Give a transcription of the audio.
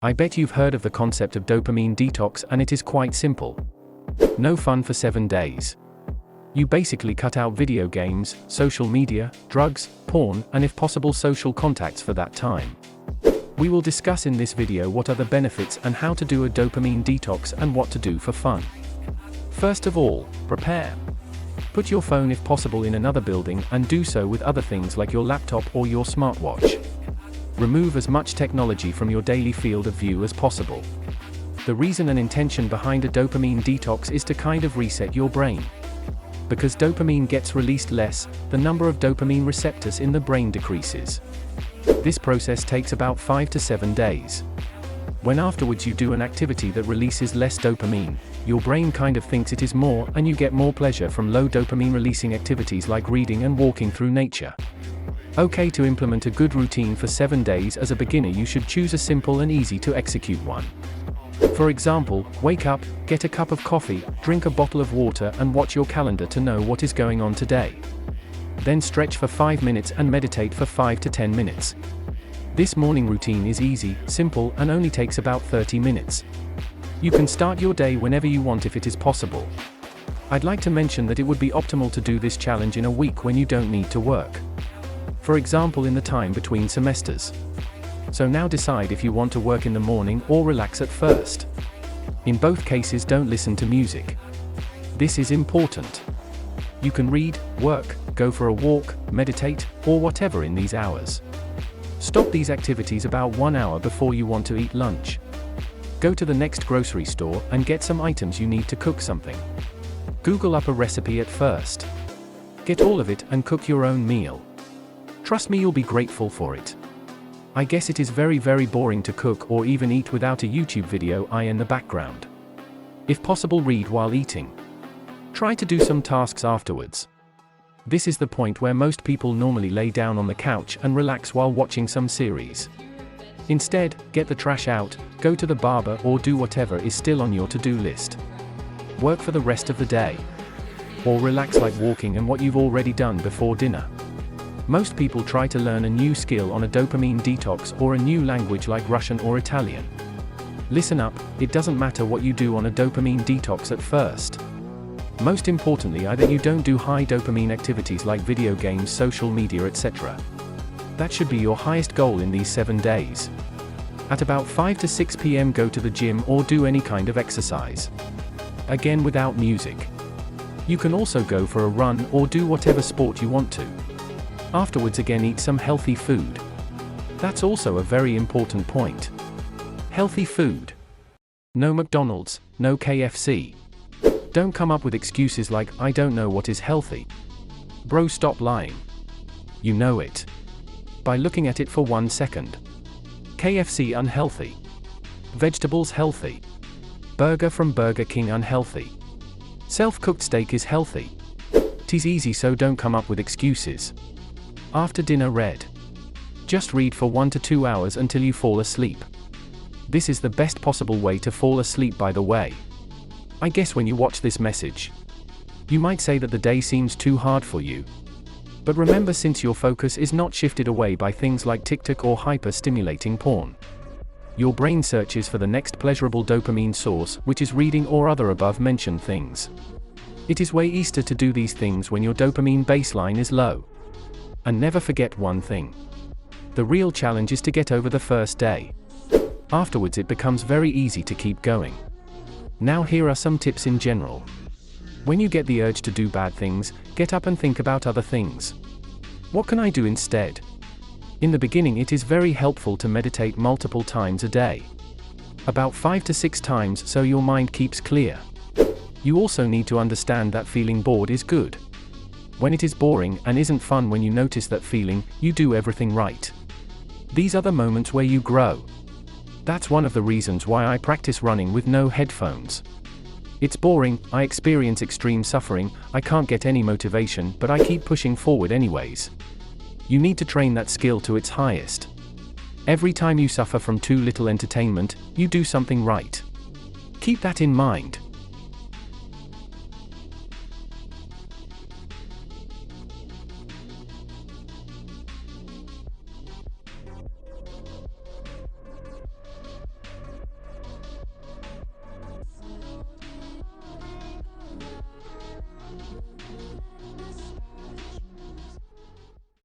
I bet you've heard of the concept of dopamine detox, and it is quite simple. No fun for 7 days. You basically cut out video games, social media, drugs, porn, and if possible social contacts for that time. We will discuss in this video what are the benefits and how to do a dopamine detox and what to do for fun. First of all, prepare. Put your phone if possible in another building and do so with other things like your laptop or your smartwatch. Remove as much technology from your daily field of view as possible. The reason and intention behind a dopamine detox is to kind of reset your brain. Because dopamine gets released less, the number of dopamine receptors in the brain decreases. This process takes about 5 to 7 days. When afterwards you do an activity that releases less dopamine, your brain kind of thinks it is more, and you get more pleasure from low dopamine releasing activities like reading and walking through nature. Okay, to implement a good routine for 7 days as a beginner, you should choose a simple and easy to execute one. For example, wake up, get a cup of coffee, drink a bottle of water and watch your calendar to know what is going on today. Then stretch for 5 minutes and meditate for 5 to 10 minutes. This morning routine is easy, simple, and only takes about 30 minutes. You can start your day whenever you want if it is possible. I'd like to mention that it would be optimal to do this challenge in a week when you don't need to work. For example, in the time between semesters. So now decide if you want to work in the morning or relax at first. In both cases, don't listen to music. This is important. You can read, work, go for a walk, meditate, or whatever in these hours. Stop these activities about 1 hour before you want to eat lunch. Go to the next grocery store and get some items you need to cook something. Google up a recipe at first. Get all of it and cook your own meal. Trust me, you'll be grateful for it. I guess it is very boring to cook or even eat without a YouTube video in the background. If possible, read while eating. Try to do some tasks afterwards. This is the point where most people normally lay down on the couch and relax while watching some series. Instead, get the trash out, go to the barber, or do whatever is still on your to-do list. Work for the rest of the day. Or relax like walking and what you've already done before dinner. Most people try to learn a new skill on a dopamine detox or a new language like Russian or Italian. Listen up, it doesn't matter what you do on a dopamine detox at first. Most importantly, either you don't do high dopamine activities like video games, social media, etc. That should be your highest goal in these 7 days. At about 5 to 6 p.m. go to the gym or do any kind of exercise. Again, without music. You can also go for a run or do whatever sport you want to. Afterwards, again, eat some healthy food. That's also a very important point. Healthy food. No McDonald's, no KFC. Don't come up with excuses like, I don't know what is healthy. Bro, stop lying. You know it. By looking at it for 1 second. KFC unhealthy. Vegetables healthy. Burger from Burger King unhealthy. Self-cooked steak is healthy. Tis easy, so don't come up with excuses. After dinner, read. Just read for 1 to 2 hours until you fall asleep. This is the best possible way to fall asleep, by the way. I guess when you watch this message, you might say that the day seems too hard for you. But remember, since your focus is not shifted away by things like TikTok or hyper-stimulating porn, your brain searches for the next pleasurable dopamine source, which is reading or other above-mentioned things. It is way easier to do these things when your dopamine baseline is low. And never forget one thing. The real challenge is to get over the first day. Afterwards, it becomes very easy to keep going. Now, here are some tips in general. When you get the urge to do bad things, get up and think about other things. What can I do instead? In the beginning, it is very helpful to meditate multiple times a day. About 5 to 6 times, so your mind keeps clear. You also need to understand that feeling bored is good. When it is boring and isn't fun, when you notice that feeling, you do everything right. These are the moments where you grow. That's one of the reasons why I practice running with no headphones. It's boring, I experience extreme suffering, I can't get any motivation, but I keep pushing forward anyways. You need to train that skill to its highest. Every time you suffer from too little entertainment, you do something right. Keep that in mind.